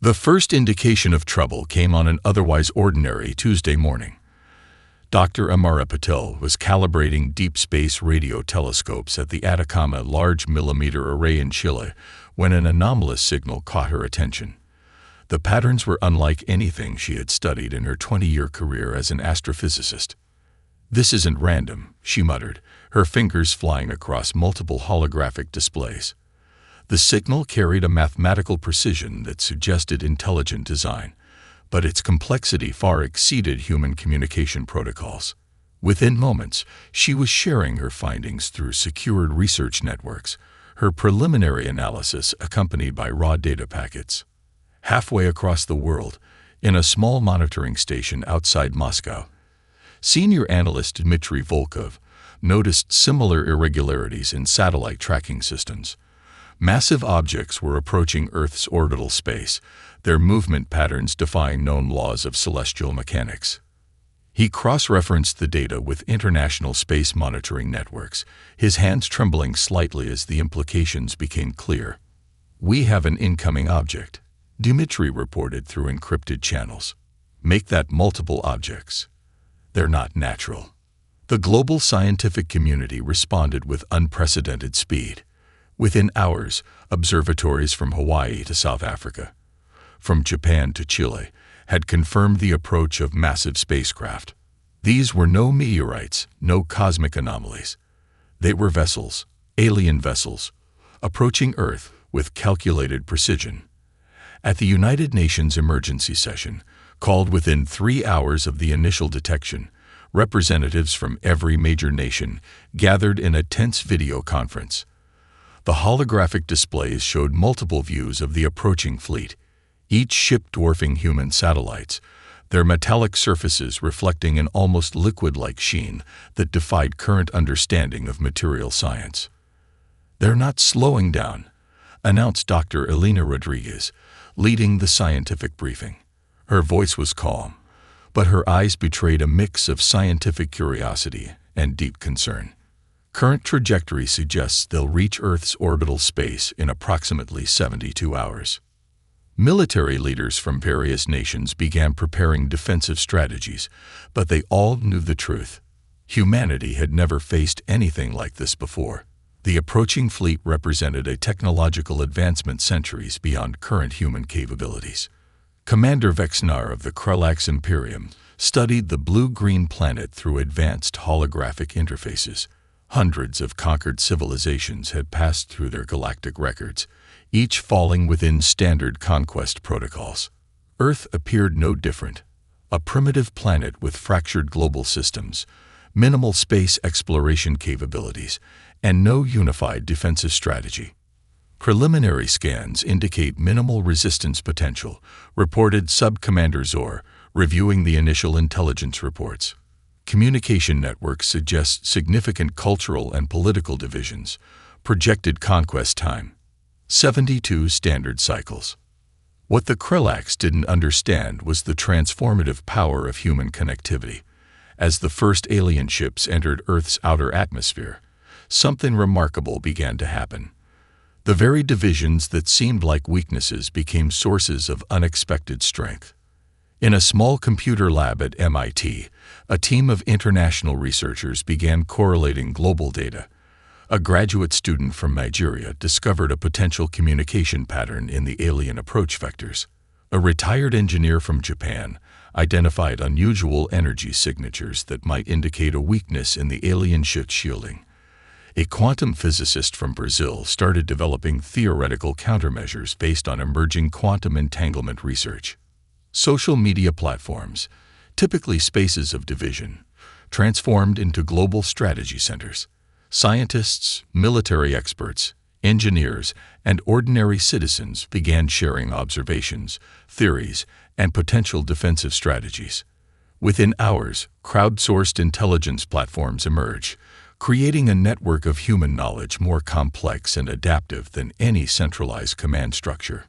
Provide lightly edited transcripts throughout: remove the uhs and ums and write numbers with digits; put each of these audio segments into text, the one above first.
The first indication of trouble came on an otherwise ordinary Tuesday morning. Dr. Amara Patel was calibrating deep space radio telescopes at the Atacama Large Millimeter Array in Chile when an anomalous signal caught her attention. The patterns were unlike anything she had studied in her 20-year career as an astrophysicist. "This isn't random," she muttered, her fingers flying across multiple holographic displays. The signal carried a mathematical precision that suggested intelligent design, but its complexity far exceeded human communication protocols. Within moments, she was sharing her findings through secured research networks, her preliminary analysis accompanied by raw data packets. Halfway across the world, in a small monitoring station outside Moscow, senior analyst Dmitry Volkov noticed similar irregularities in satellite tracking systems. Massive objects were approaching Earth's orbital space, their movement patterns defying known laws of celestial mechanics. He cross-referenced the data with international space monitoring networks, his hands trembling slightly as the implications became clear. "We have an incoming object," Dmitry reported through encrypted channels. "Make that multiple objects. They're not natural." The global scientific community responded with unprecedented speed. Within hours, observatories from Hawaii to South Africa, from Japan to Chile, had confirmed the approach of massive spacecraft. These were no meteorites, no cosmic anomalies. They were vessels, alien vessels, approaching Earth with calculated precision. At the United Nations emergency session, called within 3 hours of the initial detection, representatives from every major nation gathered in a tense video conference. The holographic displays showed multiple views of the approaching fleet, each ship dwarfing human satellites, their metallic surfaces reflecting an almost liquid-like sheen that defied current understanding of material science. "They're not slowing down," announced Dr. Elena Rodriguez, leading the scientific briefing. Her voice was calm, but her eyes betrayed a mix of scientific curiosity and deep concern. "Current trajectory suggests they'll reach Earth's orbital space in approximately 72 hours. Military leaders from various nations began preparing defensive strategies, but they all knew the truth. Humanity had never faced anything like this before. The approaching fleet represented a technological advancement centuries beyond current human capabilities. Commander Vexnar of the Krelax Imperium studied the blue-green planet through advanced holographic interfaces. Hundreds of conquered civilizations had passed through their galactic records, each falling within standard conquest protocols. Earth appeared no different, a primitive planet with fractured global systems, minimal space exploration capabilities, and no unified defensive strategy. "Preliminary scans indicate minimal resistance potential," reported Sub-Commander Zor, reviewing the initial intelligence reports. "Communication networks suggest significant cultural and political divisions. Projected conquest time: 72 standard cycles." What the Krelax didn't understand was the transformative power of human connectivity. As the first alien ships entered Earth's outer atmosphere, something remarkable began to happen. The very divisions that seemed like weaknesses became sources of unexpected strength. In a small computer lab at MIT, a team of international researchers began correlating global data. A graduate student from Nigeria discovered a potential communication pattern in the alien approach vectors. A retired engineer from Japan identified unusual energy signatures that might indicate a weakness in the alien ship's shielding. A quantum physicist from Brazil started developing theoretical countermeasures based on emerging quantum entanglement research. Social media platforms, typically spaces of division, transformed into global strategy centers. Scientists, military experts, engineers, and ordinary citizens began sharing observations, theories, and potential defensive strategies. Within hours, crowdsourced intelligence platforms emerged, creating a network of human knowledge more complex and adaptive than any centralized command structure.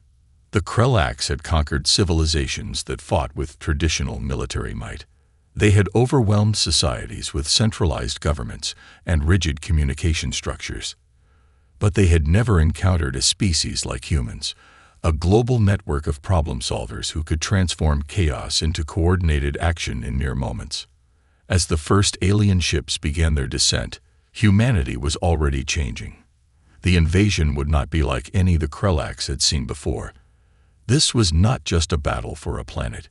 The Krelax had conquered civilizations that fought with traditional military might. They had overwhelmed societies with centralized governments and rigid communication structures. But they had never encountered a species like humans, a global network of problem solvers who could transform chaos into coordinated action in mere moments. As the first alien ships began their descent, humanity was already changing. The invasion would not be like any the Krellaks had seen before. This was not just a battle for a planet.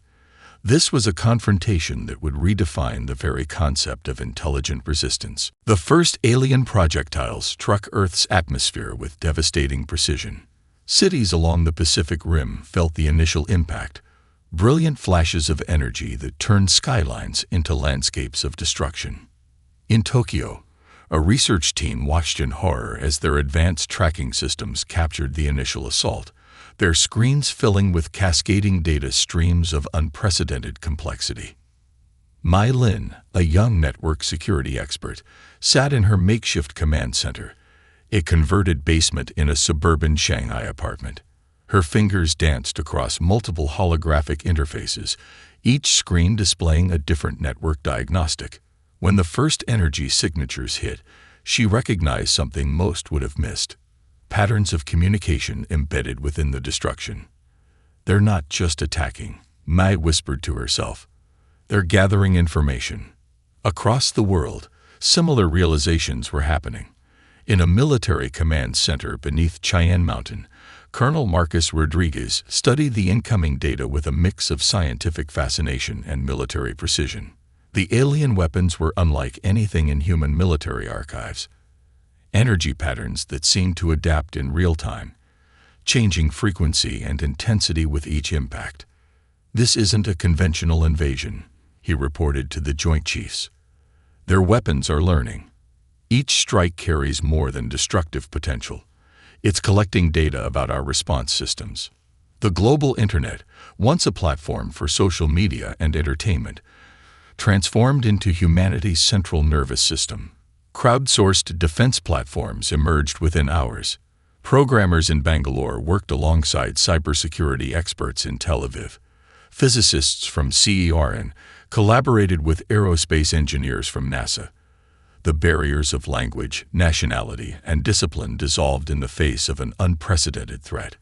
This was a confrontation that would redefine the very concept of intelligent resistance. The first alien projectiles struck Earth's atmosphere with devastating precision. Cities along the Pacific Rim felt the initial impact, brilliant flashes of energy that turned skylines into landscapes of destruction. In Tokyo, a research team watched in horror as their advanced tracking systems captured the initial assault, their screens filling with cascading data streams of unprecedented complexity. Mai Lin, a young network security expert, sat in her makeshift command center, a converted basement in a suburban Shanghai apartment. Her fingers danced across multiple holographic interfaces, each screen displaying a different network diagnostic. When the first energy signatures hit, she recognized something most would have missed: patterns of communication embedded within the destruction. "They're not just attacking," Mai whispered to herself. "They're gathering information." Across the world, similar realizations were happening. In a military command center beneath Cheyenne Mountain, Colonel Marcus Rodriguez studied the incoming data with a mix of scientific fascination and military precision. The alien weapons were unlike anything in human military archives. Energy patterns that seemed to adapt in real time, changing frequency and intensity with each impact. "This isn't a conventional invasion," he reported to the Joint Chiefs. "Their weapons are learning. Each strike carries more than destructive potential. It's collecting data about our response systems." The global internet, once a platform for social media and entertainment, transformed into humanity's central nervous system. Crowdsourced defense platforms emerged within hours. Programmers in Bangalore worked alongside cybersecurity experts in Tel Aviv. Physicists from CERN collaborated with aerospace engineers from NASA. The barriers of language, nationality, and discipline dissolved in the face of an unprecedented threat.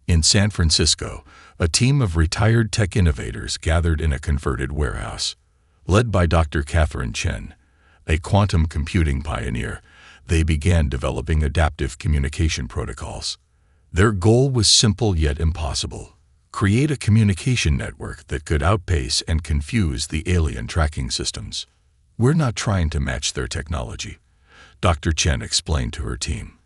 In San Francisco, a team of retired tech innovators gathered in a converted warehouse. Led by Dr. Catherine Chen, a quantum computing pioneer, they began developing adaptive communication protocols. Their goal was simple yet impossible: create a communication network that could outpace and confuse the alien tracking systems. "We're not trying to match their technology," Dr. Chen explained to her team.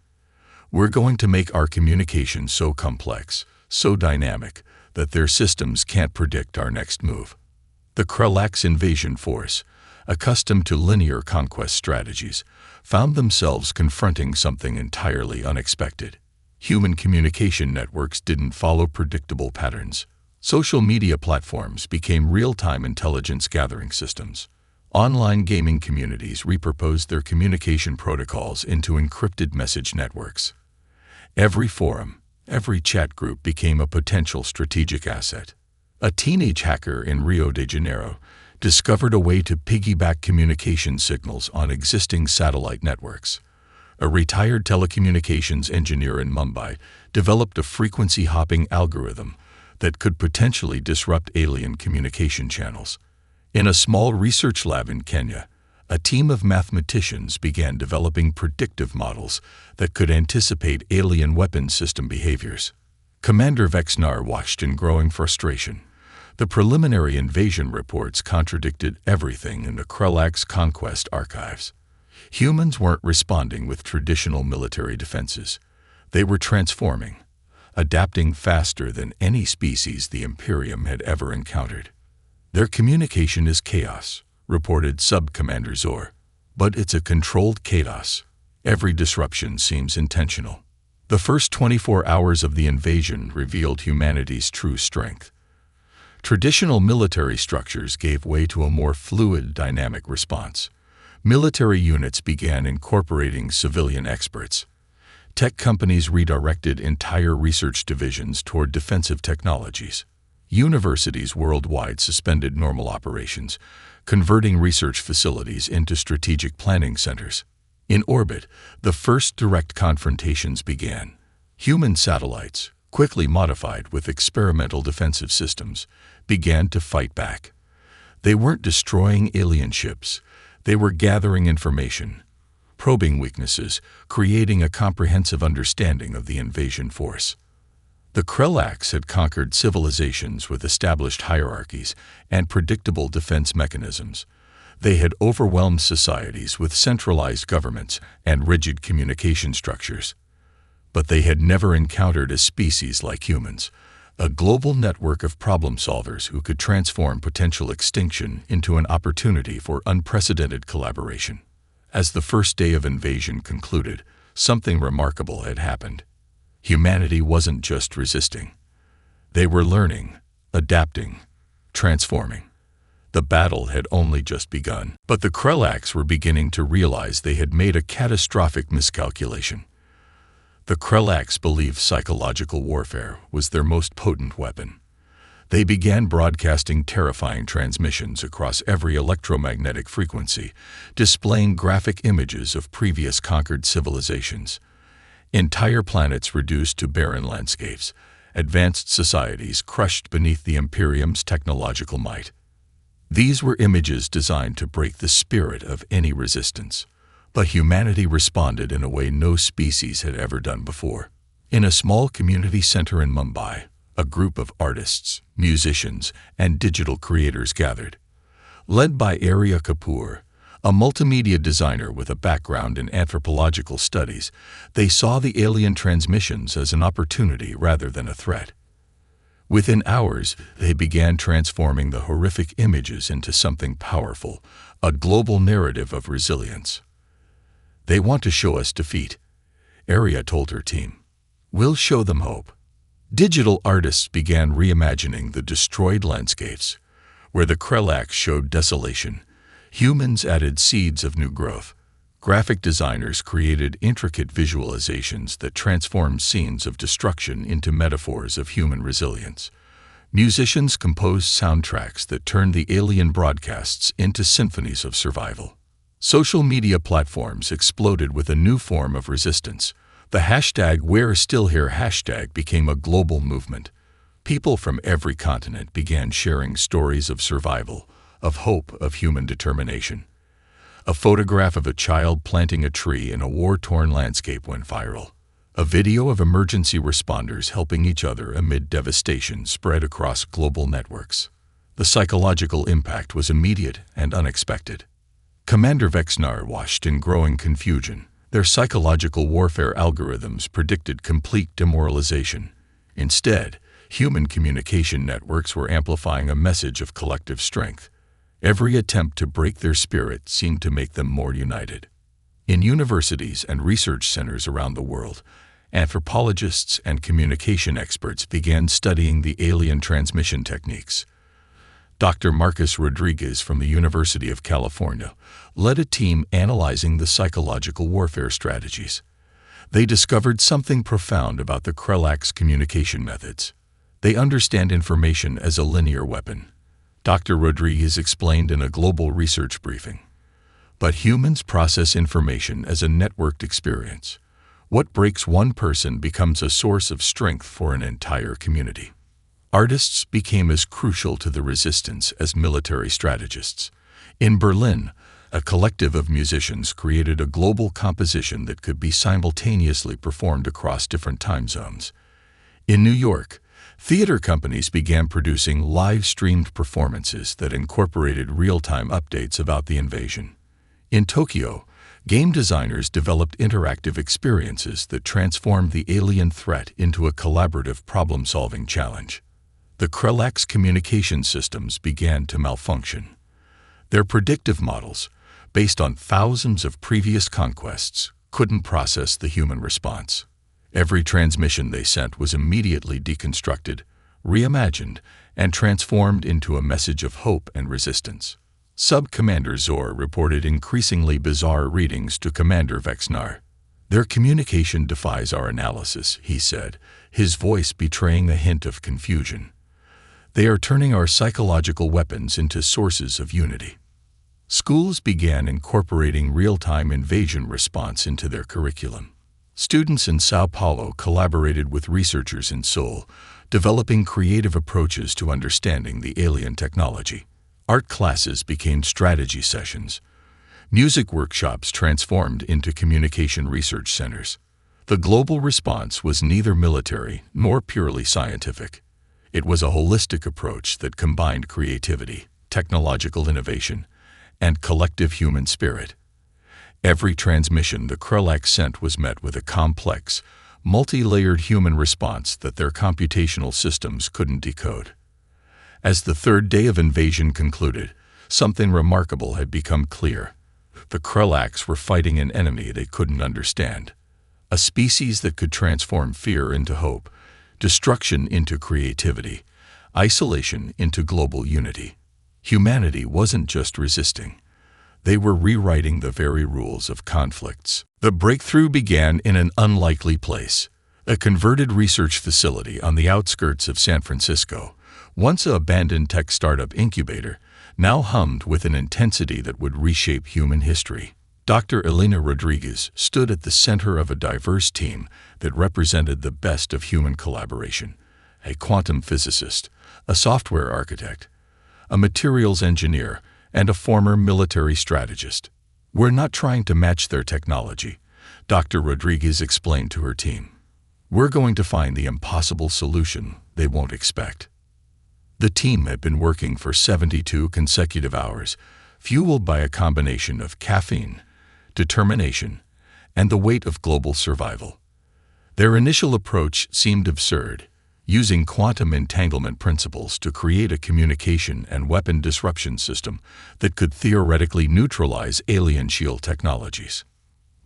"We're going to make our communication so complex, so dynamic, that their systems can't predict our next move." The Krellaks invasion force, accustomed to linear conquest strategies, found themselves confronting something entirely unexpected. Human communication networks didn't follow predictable patterns. Social media platforms became real-time intelligence gathering systems. Online gaming communities repurposed their communication protocols into encrypted message networks. Every forum, every chat group became a potential strategic asset. A teenage hacker in Rio de Janeiro discovered a way to piggyback communication signals on existing satellite networks. A retired telecommunications engineer in Mumbai developed a frequency-hopping algorithm that could potentially disrupt alien communication channels. In a small research lab in Kenya, a team of mathematicians began developing predictive models that could anticipate alien weapons system behaviors. Commander Vexnar watched in growing frustration. The preliminary invasion reports contradicted everything in the Krellaks' conquest archives. Humans weren't responding with traditional military defenses. They were transforming, adapting faster than any species the Imperium had ever encountered. "Their communication is chaos," reported Sub-Commander Zor. "But it's a controlled chaos. Every disruption seems intentional." The first 24 hours of the invasion revealed humanity's true strength. Traditional military structures gave way to a more fluid, dynamic response. Military units began incorporating civilian experts. Tech companies redirected entire research divisions toward defensive technologies. Universities worldwide suspended normal operations, converting research facilities into strategic planning centers. In orbit, the first direct confrontations began. Human satellites, quickly modified with experimental defensive systems, began to fight back. They weren't destroying alien ships. They were gathering information, probing weaknesses, creating a comprehensive understanding of the invasion force. The Krellaks had conquered civilizations with established hierarchies and predictable defense mechanisms. They had overwhelmed societies with centralized governments and rigid communication structures. But they had never encountered a species like humans, a global network of problem solvers who could transform potential extinction into an opportunity for unprecedented collaboration. As the first day of invasion concluded, something remarkable had happened. Humanity wasn't just resisting. They were learning, adapting, transforming. The battle had only just begun, but the Krellaks were beginning to realize they had made a catastrophic miscalculation. The Krellaks believed psychological warfare was their most potent weapon. They began broadcasting terrifying transmissions across every electromagnetic frequency, displaying graphic images of previous conquered civilizations. Entire planets reduced to barren landscapes, advanced societies crushed beneath the Imperium's technological might. These were images designed to break the spirit of any resistance. But humanity responded in a way no species had ever done before. In a small community center in Mumbai, a group of artists, musicians, and digital creators gathered. Led by Arya Kapoor, a multimedia designer with a background in anthropological studies, they saw the alien transmissions as an opportunity rather than a threat. Within hours, they began transforming the horrific images into something powerful, a global narrative of resilience. "They want to show us defeat," Arya told her team. "We'll show them hope." Digital artists began reimagining the destroyed landscapes. Where the Krellaks showed desolation, humans added seeds of new growth. Graphic designers created intricate visualizations that transformed scenes of destruction into metaphors of human resilience. Musicians composed soundtracks that turned the alien broadcasts into symphonies of survival. Social media platforms exploded with a new form of resistance. The hashtag #We'reStillHere hashtag became a global movement. People from every continent began sharing stories of survival, of hope, of human determination. A photograph of a child planting a tree in a war-torn landscape went viral. A video of emergency responders helping each other amid devastation spread across global networks. The psychological impact was immediate and unexpected. Commander Vexnar watched in growing confusion. Their psychological warfare algorithms predicted complete demoralization. Instead, human communication networks were amplifying a message of collective strength. Every attempt to break their spirit seemed to make them more united. In universities and research centers around the world, anthropologists and communication experts began studying the alien transmission techniques. Dr. Marcus Rodriguez from the University of California led a team analyzing the psychological warfare strategies. They discovered something profound about the Krellaks' communication methods. They understand information as a linear weapon. Dr. Rodriguez explained in a global research briefing. But humans process information as a networked experience. What breaks one person becomes a source of strength for an entire community. Artists became as crucial to the resistance as military strategists. In Berlin, a collective of musicians created a global composition that could be simultaneously performed across different time zones. In New York, theater companies began producing live-streamed performances that incorporated real-time updates about the invasion. In Tokyo, game designers developed interactive experiences that transformed the alien threat into a collaborative problem-solving challenge. The Krellaks' communication systems began to malfunction. Their predictive models, based on thousands of previous conquests, couldn't process the human response. Every transmission they sent was immediately deconstructed, reimagined, and transformed into a message of hope and resistance. Sub-Commander Zor reported increasingly bizarre readings to Commander Vexnar. "Their communication defies our analysis," he said, his voice betraying a hint of confusion. "They are turning our psychological weapons into sources of unity." Schools began incorporating real-time invasion response into their curriculum. Students in Sao Paulo collaborated with researchers in Seoul, developing creative approaches to understanding the alien technology. Art classes became strategy sessions. Music workshops transformed into communication research centers. The global response was neither military nor purely scientific. It was a holistic approach that combined creativity, technological innovation, and collective human spirit. Every transmission the Krellak sent was met with a complex, multi-layered human response that their computational systems couldn't decode. As the third day of invasion concluded, something remarkable had become clear. The Krellaks were fighting an enemy they couldn't understand, a species that could transform fear into hope, destruction into creativity, isolation into global unity. Humanity wasn't just resisting. They were rewriting the very rules of conflicts. The breakthrough began in an unlikely place, a converted research facility on the outskirts of San Francisco, once an abandoned tech startup incubator, now hummed with an intensity that would reshape human history. Dr. Elena Rodriguez stood at the center of a diverse team that represented the best of human collaboration: a quantum physicist, a software architect, a materials engineer, and a former military strategist. "We're not trying to match their technology," Dr. Rodriguez explained to her team. "We're going to find the impossible solution they won't expect." The team had been working for 72 consecutive hours, fueled by a combination of caffeine, determination, and the weight of global survival. Their initial approach seemed absurd, using quantum entanglement principles to create a communication and weapon disruption system that could theoretically neutralize alien shield technologies.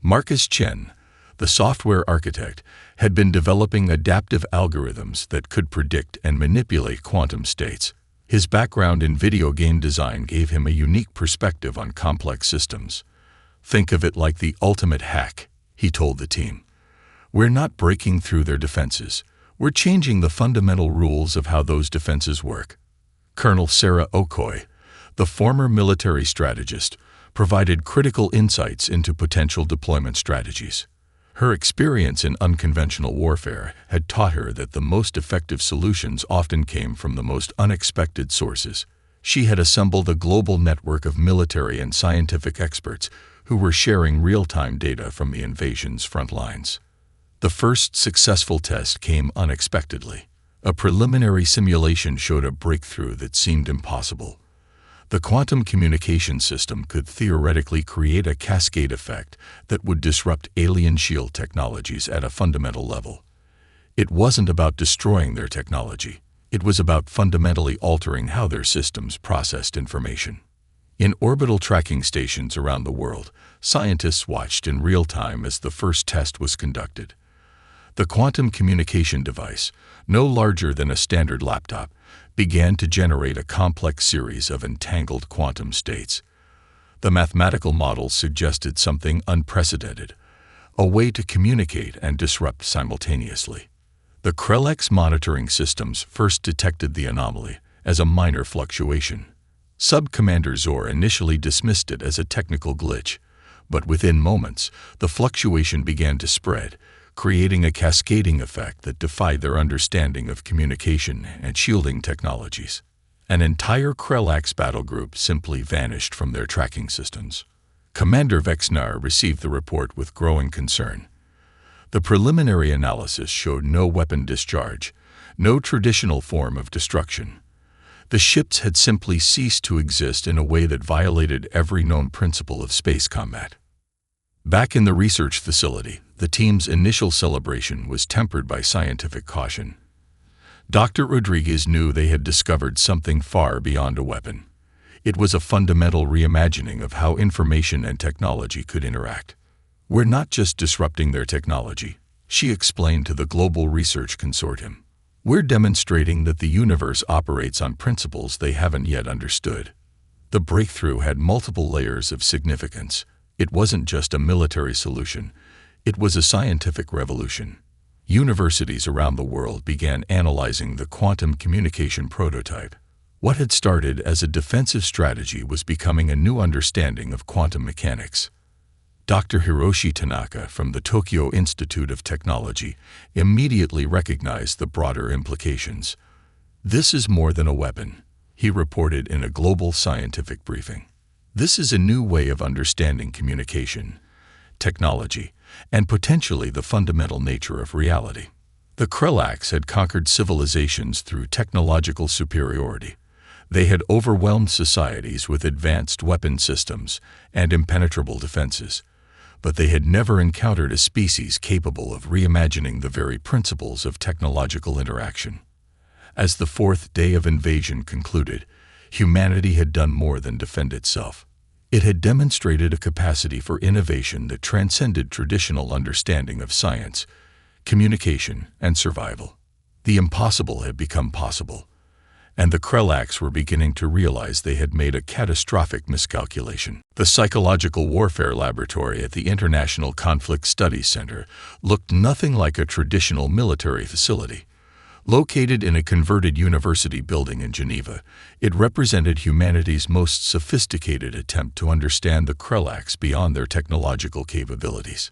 Marcus Chen, the software architect, had been developing adaptive algorithms that could predict and manipulate quantum states. His background in video game design gave him a unique perspective on complex systems. "Think of it like the ultimate hack," he told the team. "We're not breaking through their defenses. We're changing the fundamental rules of how those defenses work." Colonel Sarah Okoye, the former military strategist, provided critical insights into potential deployment strategies. Her experience in unconventional warfare had taught her that the most effective solutions often came from the most unexpected sources. She had assembled a global network of military and scientific experts who were sharing real-time data from the invasion's front lines. The first successful test came unexpectedly. A preliminary simulation showed a breakthrough that seemed impossible. The quantum communication system could theoretically create a cascade effect that would disrupt alien shield technologies at a fundamental level. It wasn't about destroying their technology. It was about fundamentally altering how their systems processed information. In orbital tracking stations around the world, scientists watched in real time as the first test was conducted. The quantum communication device, no larger than a standard laptop, began to generate a complex series of entangled quantum states. The mathematical models suggested something unprecedented, a way to communicate and disrupt simultaneously. The Krellak's monitoring systems first detected the anomaly as a minor fluctuation. Sub-Commander Zor initially dismissed it as a technical glitch, but within moments, the fluctuation began to spread, creating a cascading effect that defied their understanding of communication and shielding technologies. An entire Krellak's battle group simply vanished from their tracking systems. Commander Vexnar received the report with growing concern. The preliminary analysis showed no weapon discharge, no traditional form of destruction. The ships had simply ceased to exist in a way that violated every known principle of space combat. Back in the research facility, the team's initial celebration was tempered by scientific caution. Dr. Rodriguez knew they had discovered something far beyond a weapon. It was a fundamental reimagining of how information and technology could interact. "We're not just disrupting their technology," she explained to the Global Research Consortium. "We're demonstrating that the universe operates on principles they haven't yet understood." The breakthrough had multiple layers of significance. It wasn't just a military solution. It was a scientific revolution. Universities around the world began analyzing the quantum communication prototype. What had started as a defensive strategy was becoming a new understanding of quantum mechanics. Dr. Hiroshi Tanaka from the Tokyo Institute of Technology immediately recognized the broader implications. "This is more than a weapon," he reported in a global scientific briefing. "This is a new way of understanding communication, technology, and potentially the fundamental nature of reality." The Krellaks had conquered civilizations through technological superiority. They had overwhelmed societies with advanced weapon systems and impenetrable defenses, but they had never encountered a species capable of reimagining the very principles of technological interaction. As the fourth day of invasion concluded, humanity had done more than defend itself. It had demonstrated a capacity for innovation that transcended traditional understanding of science, communication, and survival. The impossible had become possible, and the Krellaks were beginning to realize they had made a catastrophic miscalculation. The Psychological Warfare Laboratory at the International Conflict Studies Center looked nothing like a traditional military facility. Located in a converted university building in Geneva, it represented humanity's most sophisticated attempt to understand the Krellaks beyond their technological capabilities.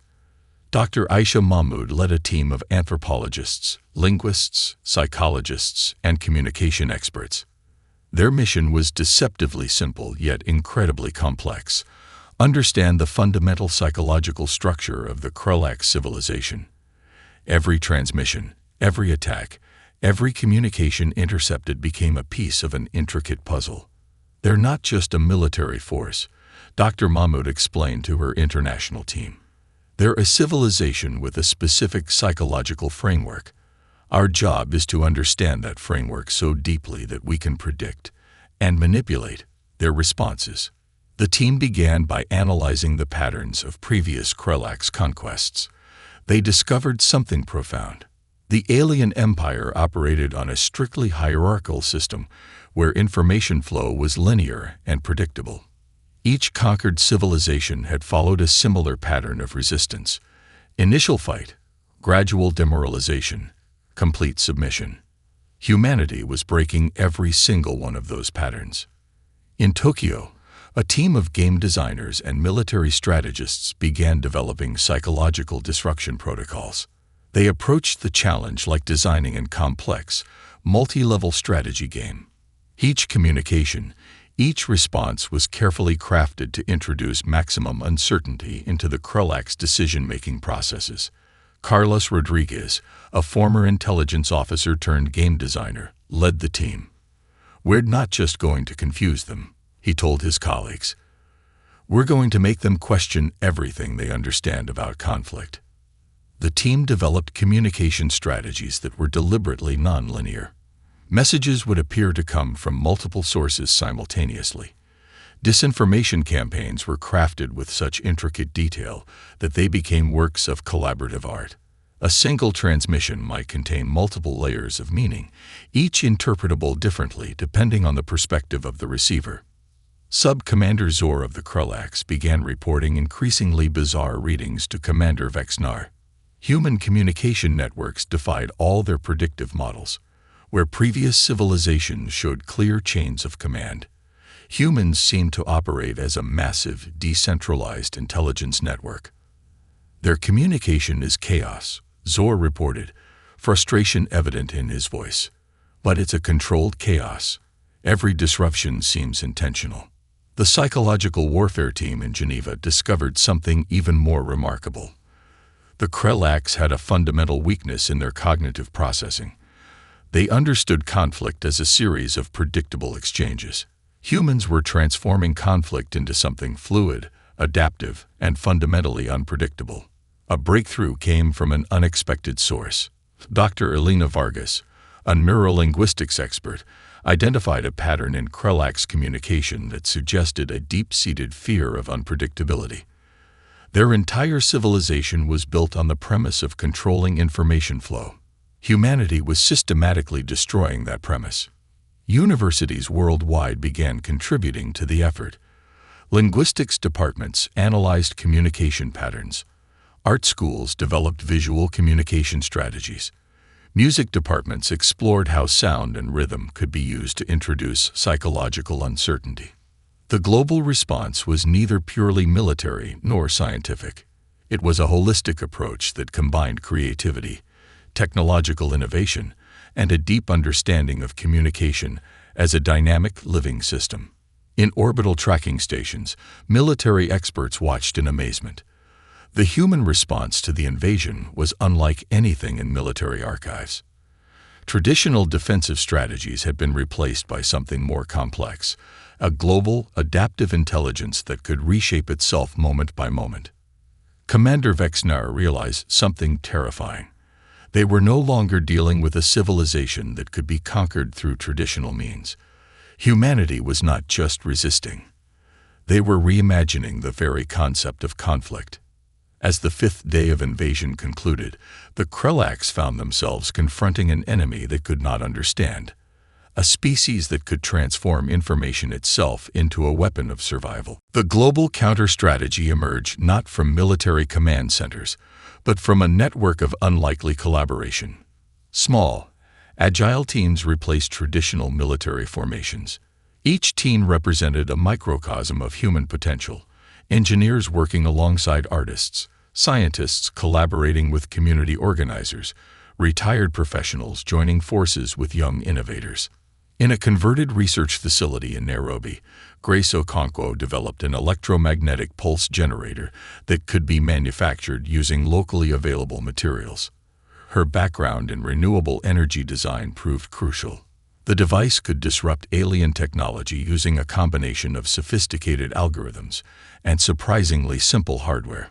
Dr. Aisha Mahmoud led a team of anthropologists, linguists, psychologists, and communication experts. Their mission was deceptively simple yet incredibly complex: understand the fundamental psychological structure of the Krellak civilization. Every transmission, every attack, every communication intercepted became a piece of an intricate puzzle. "They're not just a military force," Dr. Mahmoud explained to her international team. "They're a civilization with a specific psychological framework. Our job is to understand that framework so deeply that we can predict and manipulate their responses." The team began by analyzing the patterns of previous Krellaks conquests. They discovered something profound. The alien empire operated on a strictly hierarchical system where information flow was linear and predictable. Each conquered civilization had followed a similar pattern of resistance: initial fight, gradual demoralization, complete submission. Humanity was breaking every single one of those patterns. In Tokyo, a team of game designers and military strategists began developing psychological disruption protocols. They approached the challenge like designing a complex, multi-level strategy game. Each communication, each response was carefully crafted to introduce maximum uncertainty into the Krellaks' decision-making processes. Carlos Rodriguez, a former intelligence officer turned game designer, led the team. "We're not just going to confuse them," he told his colleagues. "We're going to make them question everything they understand about conflict." The team developed communication strategies that were deliberately nonlinear. Messages would appear to come from multiple sources simultaneously. Disinformation campaigns were crafted with such intricate detail that they became works of collaborative art. A single transmission might contain multiple layers of meaning, each interpretable differently depending on the perspective of the receiver. Sub-Commander Zor of the Krellaks began reporting increasingly bizarre readings to Commander Vexnar. Human communication networks defied all their predictive models. Where previous civilizations showed clear chains of command, humans seemed to operate as a massive, decentralized intelligence network. "Their communication is chaos," Zor reported, frustration evident in his voice. "But it's a controlled chaos. Every disruption seems intentional." The psychological warfare team in Geneva discovered something even more remarkable. The Krellaks had a fundamental weakness in their cognitive processing. They understood conflict as a series of predictable exchanges. Humans were transforming conflict into something fluid, adaptive, and fundamentally unpredictable. A breakthrough came from an unexpected source. Dr. Elena Vargas, a neurolinguistics expert, identified a pattern in Krellaks' communication that suggested a deep-seated fear of unpredictability. Their entire civilization was built on the premise of controlling information flow. Humanity was systematically destroying that premise. Universities worldwide began contributing to the effort. Linguistics departments analyzed communication patterns. Art schools developed visual communication strategies. Music departments explored how sound and rhythm could be used to introduce psychological uncertainty. The global response was neither purely military nor scientific. It was a holistic approach that combined creativity, technological innovation, and a deep understanding of communication as a dynamic living system. In orbital tracking stations, military experts watched in amazement. The human response to the invasion was unlike anything in military archives. Traditional defensive strategies had been replaced by something more complex, a global, adaptive intelligence that could reshape itself moment by moment. Commander Vexnar realized something terrifying. They were no longer dealing with a civilization that could be conquered through traditional means. Humanity was not just resisting. They were reimagining the very concept of conflict. As the fifth day of invasion concluded, the Krellaks found themselves confronting an enemy they could not understand, a species that could transform information itself into a weapon of survival. The global counter-strategy emerged not from military command centers, but from a network of unlikely collaboration. Small, agile teams replaced traditional military formations. Each team represented a microcosm of human potential, engineers working alongside artists, scientists collaborating with community organizers, retired professionals joining forces with young innovators. In a converted research facility in Nairobi, Grace Okonkwo developed an electromagnetic pulse generator that could be manufactured using locally available materials. Her background in renewable energy design proved crucial. The device could disrupt alien technology using a combination of sophisticated algorithms and surprisingly simple hardware.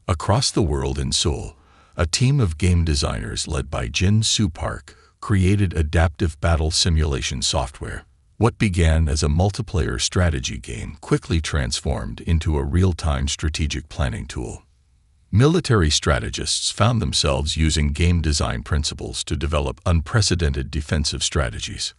Across the world in Seoul, a team of game designers led by Jin Soo Park created adaptive battle simulation software. What began as a multiplayer strategy game quickly transformed into a real-time strategic planning tool. Military strategists found themselves using game design principles to develop unprecedented defensive strategies.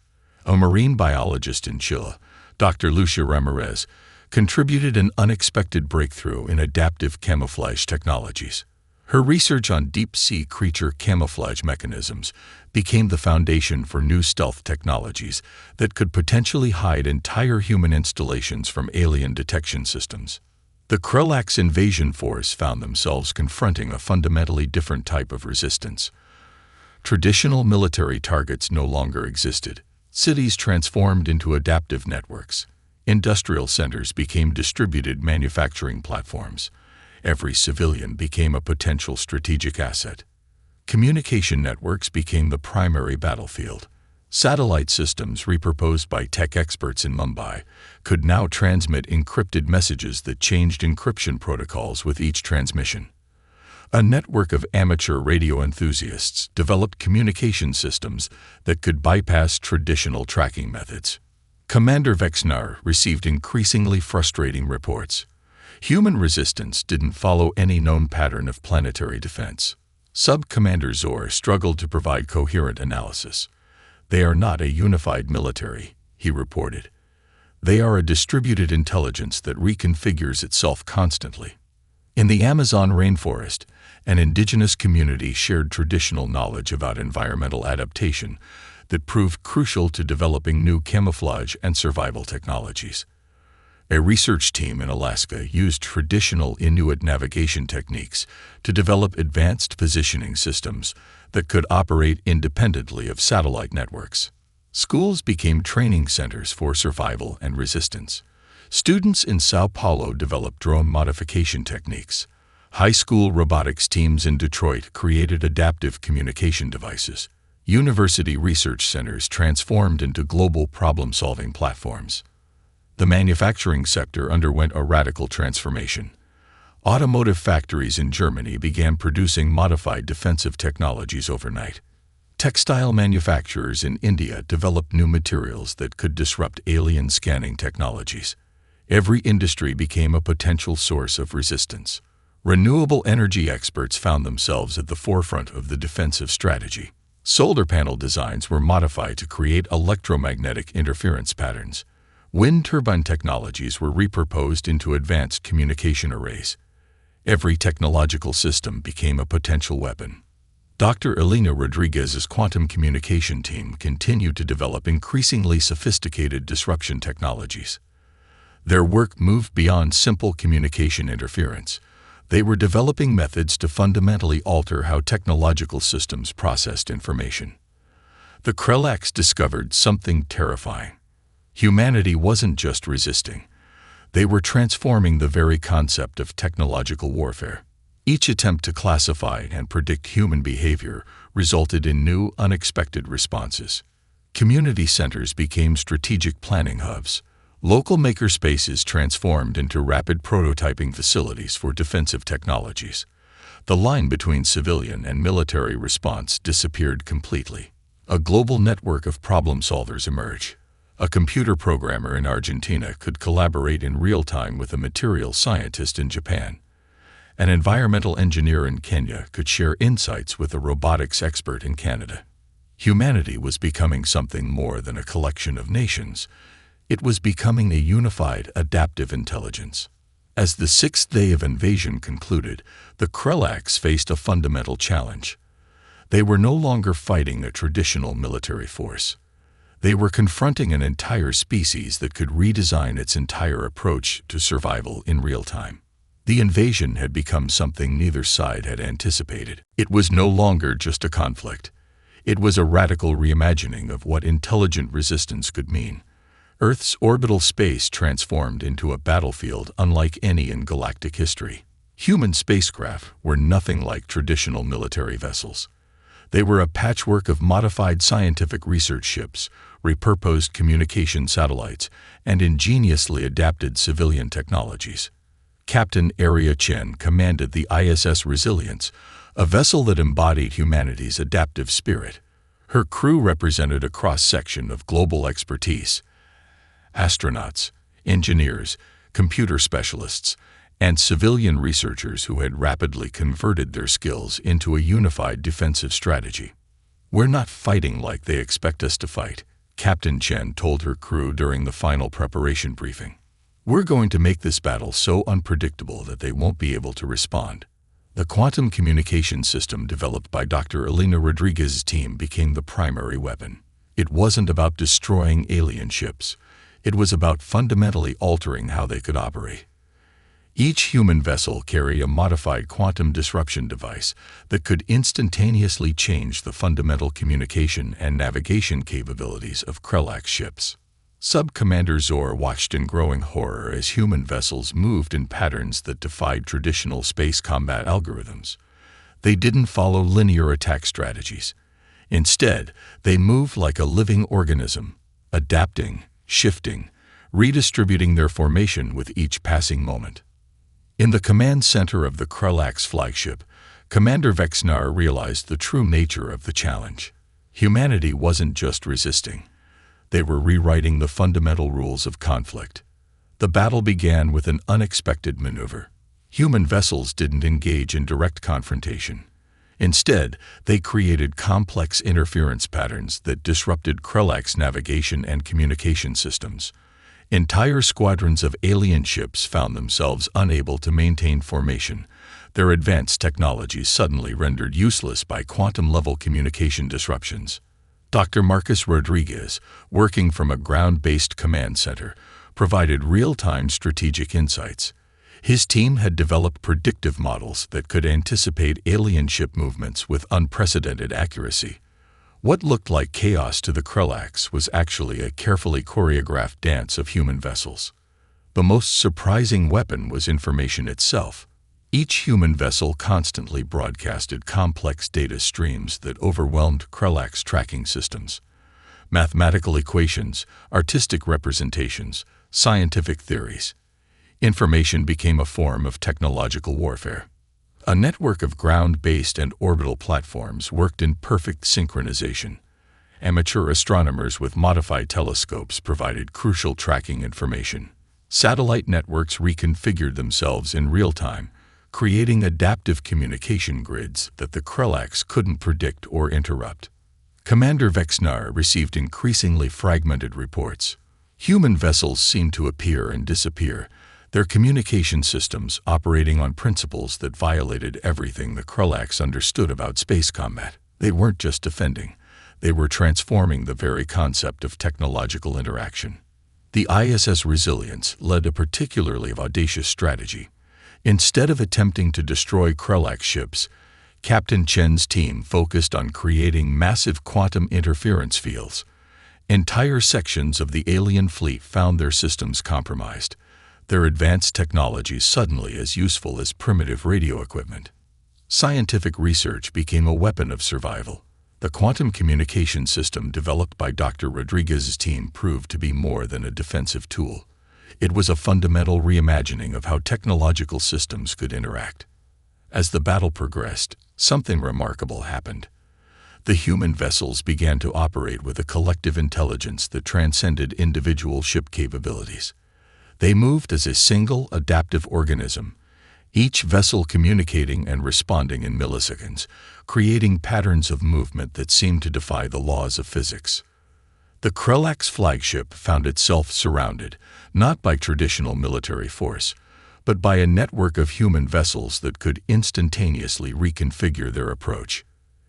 A marine biologist in Chile, Dr. Lucia Ramirez, contributed an unexpected breakthrough in adaptive camouflage technologies. Her research on deep-sea creature camouflage mechanisms became the foundation for new stealth technologies that could potentially hide entire human installations from alien detection systems. The Krellaks invasion force found themselves confronting a fundamentally different type of resistance. Traditional military targets no longer existed. Cities transformed into adaptive networks. Industrial centers became distributed manufacturing platforms. Every civilian became a potential strategic asset. Communication networks became the primary battlefield. Satellite systems repurposed by tech experts in Mumbai could now transmit encrypted messages that changed encryption protocols with each transmission. A network of amateur radio enthusiasts developed communication systems that could bypass traditional tracking methods. Commander Vexnar received increasingly frustrating reports. Human resistance didn't follow any known pattern of planetary defense. Sub-Commander Zor struggled to provide coherent analysis. "They are not a unified military," he reported. "They are a distributed intelligence that reconfigures itself constantly." In the Amazon rainforest, an indigenous community shared traditional knowledge about environmental adaptation that proved crucial to developing new camouflage and survival technologies. A research team in Alaska used traditional Inuit navigation techniques to develop advanced positioning systems that could operate independently of satellite networks. Schools became training centers for survival and resistance. Students in Sao Paulo developed drone modification techniques. High school robotics teams in Detroit created adaptive communication devices. University research centers transformed into global problem-solving platforms. The manufacturing sector underwent a radical transformation. Automotive factories in Germany began producing modified defensive technologies overnight. Textile manufacturers in India developed new materials that could disrupt alien scanning technologies. Every industry became a potential source of resistance. Renewable energy experts found themselves at the forefront of the defensive strategy. Solar panel designs were modified to create electromagnetic interference patterns. Wind turbine technologies were repurposed into advanced communication arrays. Every technological system became a potential weapon. Dr. Elena Rodriguez's quantum communication team continued to develop increasingly sophisticated disruption technologies. Their work moved beyond simple communication interference. They were developing methods to fundamentally alter how technological systems processed information. The Krellaks discovered something terrifying. Humanity wasn't just resisting. They were transforming the very concept of technological warfare. Each attempt to classify and predict human behavior resulted in new, unexpected responses. Community centers became strategic planning hubs. Local makerspaces transformed into rapid prototyping facilities for defensive technologies. The line between civilian and military response disappeared completely. A global network of problem solvers emerged. A computer programmer in Argentina could collaborate in real time with a materials scientist in Japan. An environmental engineer in Kenya could share insights with a robotics expert in Canada. Humanity was becoming something more than a collection of nations. It was becoming a unified, adaptive intelligence. As the sixth day of invasion concluded, the Krellaks faced a fundamental challenge. They were no longer fighting a traditional military force. They were confronting an entire species that could redesign its entire approach to survival in real time. The invasion had become something neither side had anticipated. It was no longer just a conflict. It was a radical reimagining of what intelligent resistance could mean. Earth's orbital space transformed into a battlefield unlike any in galactic history. Human spacecraft were nothing like traditional military vessels. They were a patchwork of modified scientific research ships, repurposed communication satellites, and ingeniously adapted civilian technologies. Captain Aria Chen commanded the ISS Resilience, a vessel that embodied humanity's adaptive spirit. Her crew represented a cross-section of global expertise: astronauts, engineers, computer specialists, and civilian researchers who had rapidly converted their skills into a unified defensive strategy. "We're not fighting like they expect us to fight," Captain Chen told her crew during the final preparation briefing. "We're going to make this battle so unpredictable that they won't be able to respond." The quantum communication system developed by Dr. Elena Rodriguez's team became the primary weapon. It wasn't about destroying alien ships. It was about fundamentally altering how they could operate. Each human vessel carried a modified quantum disruption device that could instantaneously change the fundamental communication and navigation capabilities of Krellak ships. Sub-Commander Zor watched in growing horror as human vessels moved in patterns that defied traditional space combat algorithms. They didn't follow linear attack strategies. Instead, they moved like a living organism, adapting, shifting, redistributing their formation with each passing moment. In the command center of the Krellak's flagship, Commander Vexnar realized the true nature of the challenge. Humanity wasn't just resisting. They were rewriting the fundamental rules of conflict. The battle began with an unexpected maneuver. Human vessels didn't engage in direct confrontation. Instead, they created complex interference patterns that disrupted Krellak's navigation and communication systems. Entire squadrons of alien ships found themselves unable to maintain formation, their advanced technologies suddenly rendered useless by quantum-level communication disruptions. Dr. Marcus Rodriguez, working from a ground-based command center, provided real-time strategic insights. His team had developed predictive models that could anticipate alien ship movements with unprecedented accuracy. What looked like chaos to the Krellaks was actually a carefully choreographed dance of human vessels. The most surprising weapon was information itself. Each human vessel constantly broadcasted complex data streams that overwhelmed Krellak's tracking systems. Mathematical equations, artistic representations, scientific theories. Information became a form of technological warfare. A network of ground-based and orbital platforms worked in perfect synchronization. Amateur astronomers with modified telescopes provided crucial tracking information. Satellite networks reconfigured themselves in real time, creating adaptive communication grids that the Krellaks couldn't predict or interrupt. Commander Vexnar received increasingly fragmented reports. Human vessels seemed to appear and disappear, their communication systems operating on principles that violated everything the Krellaks understood about space combat. They weren't just defending, they were transforming the very concept of technological interaction. The ISS Resilience led a particularly audacious strategy. Instead of attempting to destroy Krellak ships, Captain Chen's team focused on creating massive quantum interference fields. Entire sections of the alien fleet found their systems compromised, their advanced technology suddenly as useful as primitive radio equipment. Scientific research became a weapon of survival. The quantum communication system developed by Dr. Rodriguez's team proved to be more than a defensive tool. It was a fundamental reimagining of how technological systems could interact. As the battle progressed, something remarkable happened. The human vessels began to operate with a collective intelligence that transcended individual ship capabilities. They moved as a single, adaptive organism, each vessel communicating and responding in milliseconds, creating patterns of movement that seemed to defy the laws of physics. The Krellak's flagship found itself surrounded, not by traditional military force, but by a network of human vessels that could instantaneously reconfigure their approach.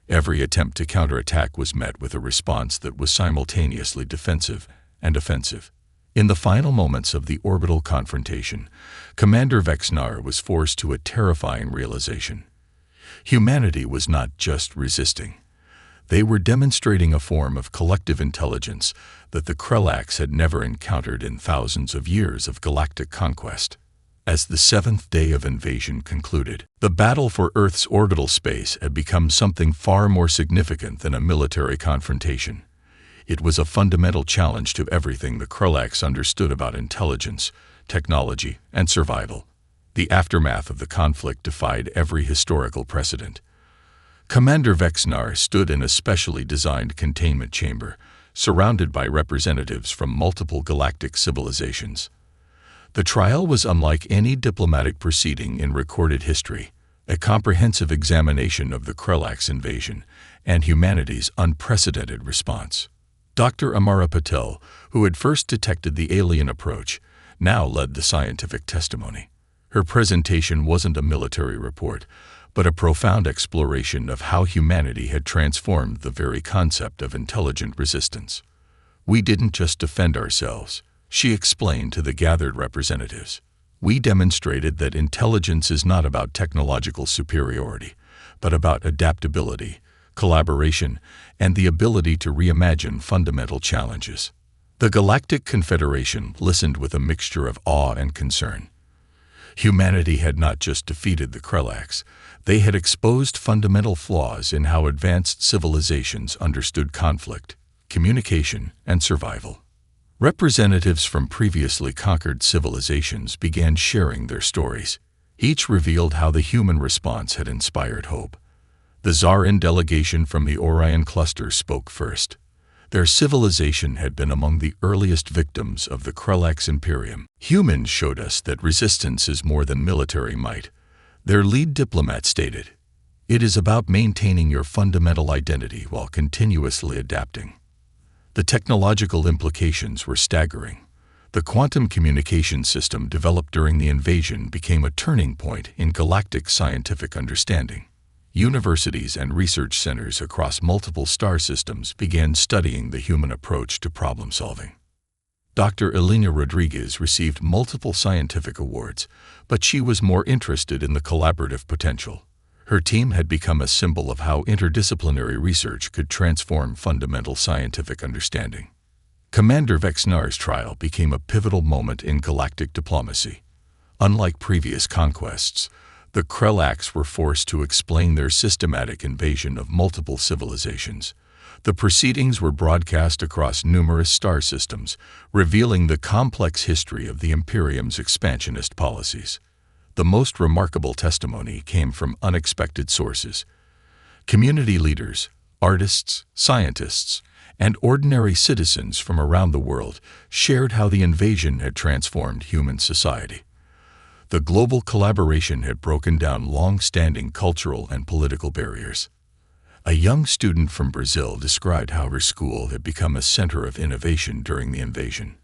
Every attempt to counterattack was met with a response that was simultaneously defensive and offensive. In the final moments of the orbital confrontation, Commander Vexnar was forced to a terrifying realization. Humanity was not just resisting. They were demonstrating a form of collective intelligence that the Krellaks had never encountered in thousands of years of galactic conquest. As the seventh day of invasion concluded, the battle for Earth's orbital space had become something far more significant than a military confrontation. It was a fundamental challenge to everything the Krellaks understood about intelligence, technology, and survival. The aftermath of the conflict defied every historical precedent. Commander Vexnar stood in a specially designed containment chamber, surrounded by representatives from multiple galactic civilizations. The trial was unlike any diplomatic proceeding in recorded history, a comprehensive examination of the Krellak's invasion and humanity's unprecedented response. Dr. Amara Patel, who had first detected the alien approach, now led the scientific testimony. Her presentation wasn't a military report, but a profound exploration of how humanity had transformed the very concept of intelligent resistance. "We didn't just defend ourselves," she explained to the gathered representatives. "We demonstrated that intelligence is not about technological superiority, but about adaptability, collaboration, and the ability to reimagine fundamental challenges." The Galactic Confederation listened with a mixture of awe and concern. Humanity had not just defeated the Krellaks, they had exposed fundamental flaws in how advanced civilizations understood conflict, communication, and survival. Representatives from previously conquered civilizations began sharing their stories. Each revealed how the human response had inspired hope. The Zarin delegation from the Orion cluster spoke first. Their civilization had been among the earliest victims of the Krellak's Imperium. "Humans showed us that resistance is more than military might," their lead diplomat stated. "It is about maintaining your fundamental identity while continuously adapting." The technological implications were staggering. The quantum communication system developed during the invasion became a turning point in galactic scientific understanding. Universities and research centers across multiple star systems began studying the human approach to problem solving. Dr. Elena Rodriguez received multiple scientific awards, but she was more interested in the collaborative potential. Her team had become a symbol of how interdisciplinary research could transform fundamental scientific understanding. Commander Vexnar's trial became a pivotal moment in galactic diplomacy. Unlike previous conquests, the Krellaks were forced to explain their systematic invasion of multiple civilizations. The proceedings were broadcast across numerous star systems, revealing the complex history of the Imperium's expansionist policies. The most remarkable testimony came from unexpected sources. Community leaders, artists, scientists, and ordinary citizens from around the world shared how the invasion had transformed human society. The global collaboration had broken down long-standing cultural and political barriers. A young student from Brazil described how her school had become a center of innovation during the invasion.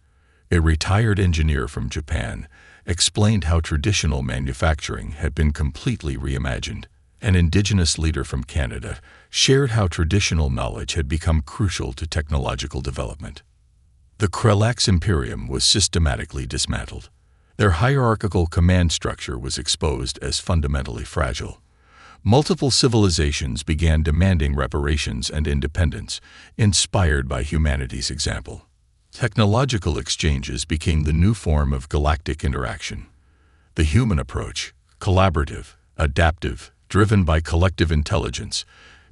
A retired engineer from Japan explained how traditional manufacturing had been completely reimagined. An indigenous leader from Canada shared how traditional knowledge had become crucial to technological development. The Krelax Imperium was systematically dismantled. Their hierarchical command structure was exposed as fundamentally fragile. Multiple civilizations began demanding reparations and independence, inspired by humanity's example. Technological exchanges became the new form of galactic interaction. The human approach, collaborative, adaptive, driven by collective intelligence,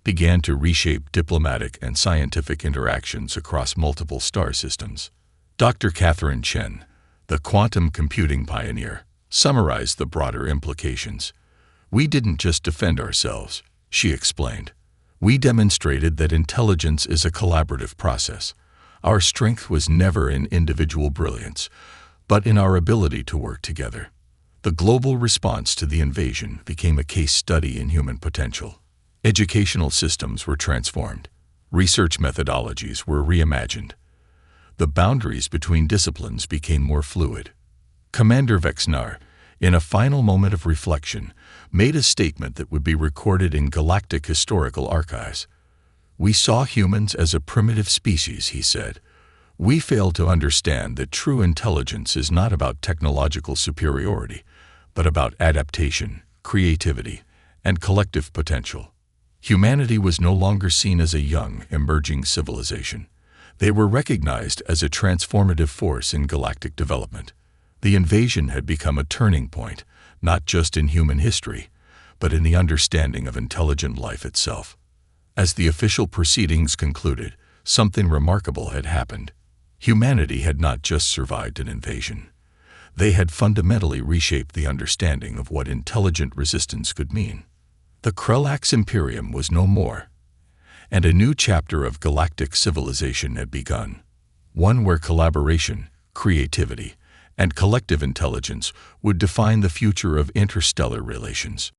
began to reshape diplomatic and scientific interactions across multiple star systems. Dr. Catherine Chen, the quantum computing pioneer, summarized the broader implications. "We didn't just defend ourselves," she explained. "We demonstrated that intelligence is a collaborative process. Our strength was never in individual brilliance, but in our ability to work together." The global response to the invasion became a case study in human potential. Educational systems were transformed. Research methodologies were reimagined. The boundaries between disciplines became more fluid. Commander Vexnar, in a final moment of reflection, made a statement that would be recorded in galactic historical archives. "We saw humans as a primitive species," he said. "We failed to understand that true intelligence is not about technological superiority, but about adaptation, creativity, and collective potential." Humanity was no longer seen as a young, emerging civilization. They were recognized as a transformative force in galactic development. The invasion had become a turning point, not just in human history, but in the understanding of intelligent life itself. As the official proceedings concluded, something remarkable had happened. Humanity had not just survived an invasion. They had fundamentally reshaped the understanding of what intelligent resistance could mean. The Krelax Imperium was no more, and a new chapter of galactic civilization had begun, one where collaboration, creativity, and collective intelligence would define the future of interstellar relations.